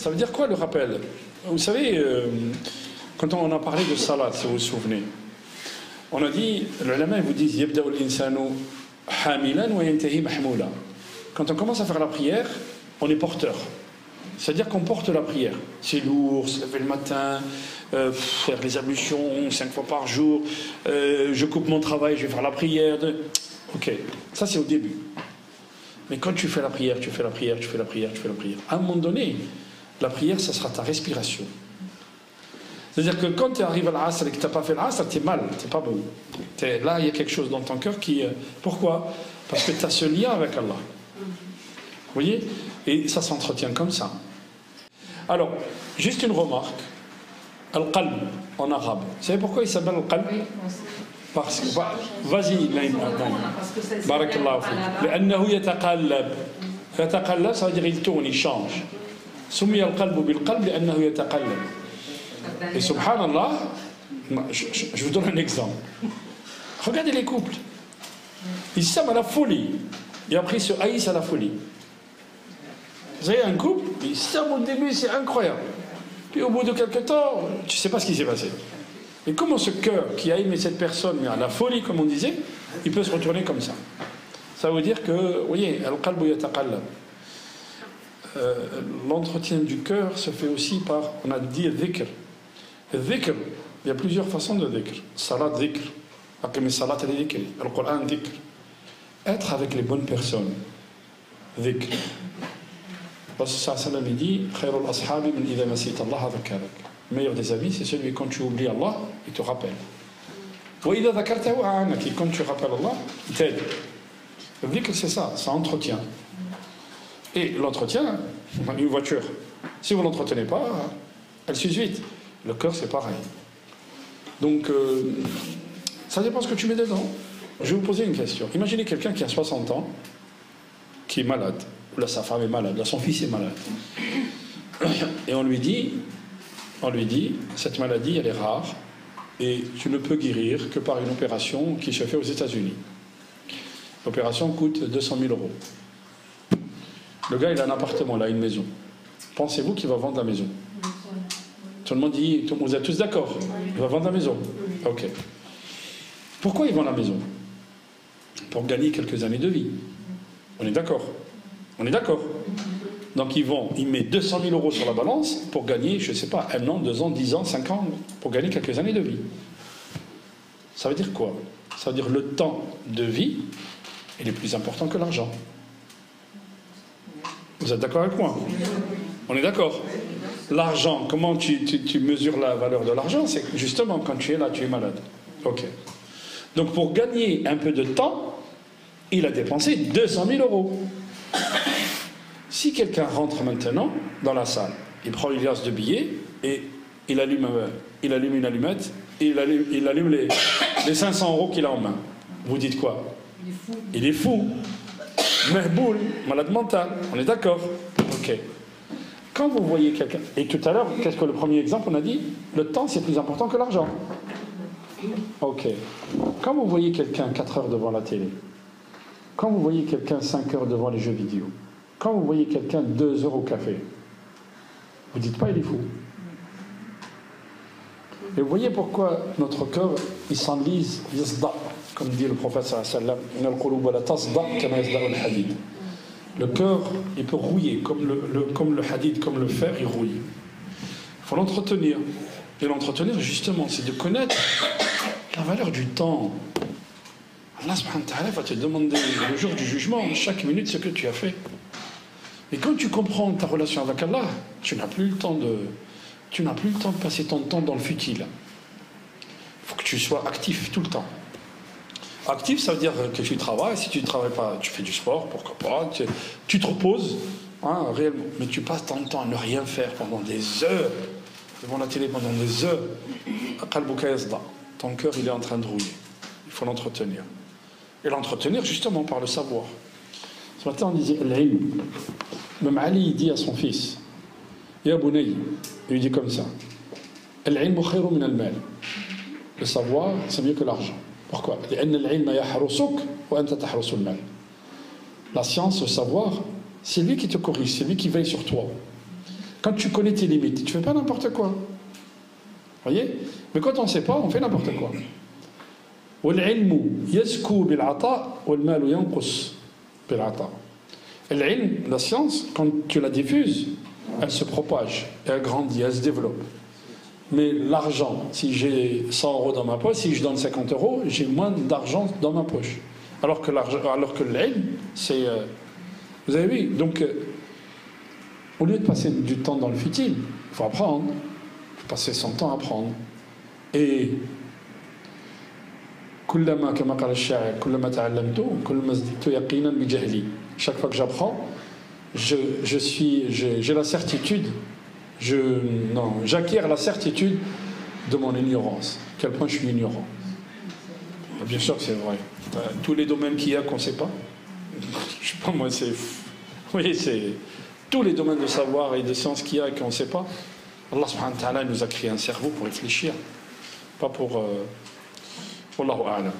Ça veut dire quoi le rappel? Vous savez, quand on a parlé de salat, si vous vous souvenez, on a dit, les ulama vous disent yabda'u al-insanu hamilan wa yantahi mahmoula. Quand on commence à faire la prière, on est porteur. C'est-à-dire qu'on porte la prière. C'est lourd, se lever le matin, faire les ablutions 5 fois par jour, je coupe mon travail, je vais faire la prière. Ok, ça c'est au début. Mais quand tu fais la prière, tu fais la prière, tu fais la prière, tu fais la prière, à un moment donné, la prière, ça sera ta respiration. C'est-à-dire que quand tu arrives à l'asr et que tu n'as pas fait l'asr, tu es mal, tu n'es pas bon. Là, il y a quelque chose dans ton cœur qui... Pourquoi? Parce que tu as ce lien avec Allah. Vous voyez? Et ça s'entretient comme ça. Alors, juste une remarque. Al-qalb, en arabe. Vous savez pourquoi il s'appelle Al-qalb? Parce que... Vas-y, Naïm. Barakallahu fik. لأنه يتقلب. يتقلب, ça veut dire il tourne, il change. سمي القلب بالقلب لأنه يتقلب. Et subhanallah, je vous donne un exemple. Regardez les couples. Ils s'aiment à la folie. Et après ils se haïssent à la folie. Vous avez un couple, ils s'aiment au début, c'est incroyable. Puis au bout de quelques temps, tu ne sais pas ce qui s'est passé. Et comment ce cœur qui a aimé cette personne, mais à la folie, comme on disait, il peut se retourner comme ça. Ça veut dire que, vous voyez, al-qalbu yataqallab. L'entretien du cœur se fait aussi par, on a dit, dhikr. Dhikr, il y a plusieurs façons de dhikr. Salat dhikr, aqimi salat al-dhikr, al-Qur'an dhikr. Être avec les bonnes personnes, dhikr. Parce que ça il dit, khayrul ashabi min idha masita Allah dhakarak. Le meilleur des amis, c'est celui quand tu oublies Allah, il te rappelle. Wa idha dhakartahu a'anak, et quand tu rappelles Allah, il t'aide. Le dhikr, c'est ça, ça entretient. Et l'entretien, une voiture, si vous ne l'entretenez pas, elle s'use vite. Le cœur, c'est pareil. Donc, ça dépend ce que tu mets dedans. Je vais vous poser une question. Imaginez quelqu'un qui a 60 ans, qui est malade. Là, sa femme est malade. Là, son fils est malade. Et on lui dit, cette maladie, elle est rare, et tu ne peux guérir que par une opération qui se fait aux États-Unis. L'opération coûte 200 000 euros. Le gars, il a un appartement, là, une maison. Pensez-vous qu'il va vendre la maison? Tout le monde dit, vous êtes tous d'accord? Il va vendre la maison. Ok. Pourquoi il vend la maison? Pour gagner quelques années de vie. On est d'accord? On est d'accord? Donc il met 200 000 euros sur la balance pour gagner, je ne sais pas, 1 an, 2 ans, 10 ans, 5 ans, pour gagner quelques années de vie. Ça veut dire quoi? Ça veut dire le temps de vie, il est plus important que l'argent. Vous êtes d'accord avec moi? On est d'accord? L'argent, comment tu mesures la valeur de l'argent? C'est que justement, quand tu es là, tu es malade. Ok. Donc pour gagner un peu de temps, il a dépensé 200 000 euros. Si quelqu'un rentre maintenant dans la salle, il prend une liasse de billets et il allume une allumette et il allume les 500 euros qu'il a en main. Vous dites quoi? Il est fou. Mehboul, malade mental. On est d'accord? Ok. Quand vous voyez quelqu'un... Et tout à l'heure, qu'est-ce que le premier exemple, on a dit? Le temps, c'est plus important que l'argent. Ok. Quand vous voyez quelqu'un 4 heures devant la télé, quand vous voyez quelqu'un 5 heures devant les jeux vidéo, quand vous voyez quelqu'un 2 heures au café, vous dites pas il est fou. Et vous voyez pourquoi notre cœur, il s'enlise, comme dit le prophète sallallahu alayhi wa sallam, le cœur, il peut rouiller, comme le hadith, comme le fer, il rouille. Il faut l'entretenir. Et l'entretenir, justement, c'est de connaître la valeur du temps. Allah subhanahu wa ta'ala va te demander le jour du jugement, chaque minute, ce que tu as fait. Et quand tu comprends ta relation avec Allah, tu n'as plus le temps de passer ton temps dans le futile. Il faut que tu sois actif tout le temps. Actif, ça veut dire que tu travailles. Si tu ne travailles pas, tu fais du sport, pourquoi pas. Tu te reposes, hein, réellement. Mais tu passes ton temps à ne rien faire pendant des heures, devant la télé pendant des heures. Ton cœur, il est en train de rouiller. Il faut l'entretenir. Et l'entretenir, justement, par le savoir. Ce matin, on disait l'ilm. Même Ali, il dit à son fils, Ya Bunay, il lui dit comme ça, Al-ilm khayrun min al-mal. Le savoir, c'est mieux que l'argent. Pourquoi? La science, le savoir, c'est lui qui te corrige, c'est lui qui veille sur toi. Quand tu connais tes limites, tu ne fais pas n'importe quoi. Vous voyez? Mais quand on ne sait pas, on fait n'importe quoi. والعلم يزكو بالعطاء والمال ينقص بالعطاء. العلم, la science, quand tu la diffuses, elle se propage, elle grandit, elle se développe. Mais l'argent, si j'ai 100 euros dans ma poche, si je donne 50 euros, j'ai moins d'argent dans ma poche. Alors que l'ilm, c'est... vous avez vu? Donc, au lieu de passer du temps dans le futile, il faut apprendre. Il faut passer son temps à apprendre. Et... كلما كما قال الشاعر كلما تعلمت كلما ازددت يقينا بجهلي. Chaque fois que j'apprends, j'ai la certitude, j'acquiers la certitude de mon ignorance. À quel point je suis ignorant. Bien sûr que c'est vrai. Tous les domaines qu'il y a qu'on ne sait pas. Je sais pas moi, c'est... Oui, c'est... Tous les domaines de savoir et de science qu'il y a et qu'on ne sait pas. Allah subhanahu wa ta'ala nous a créé un cerveau pour réfléchir. Pas pour... Wallahu a'lam.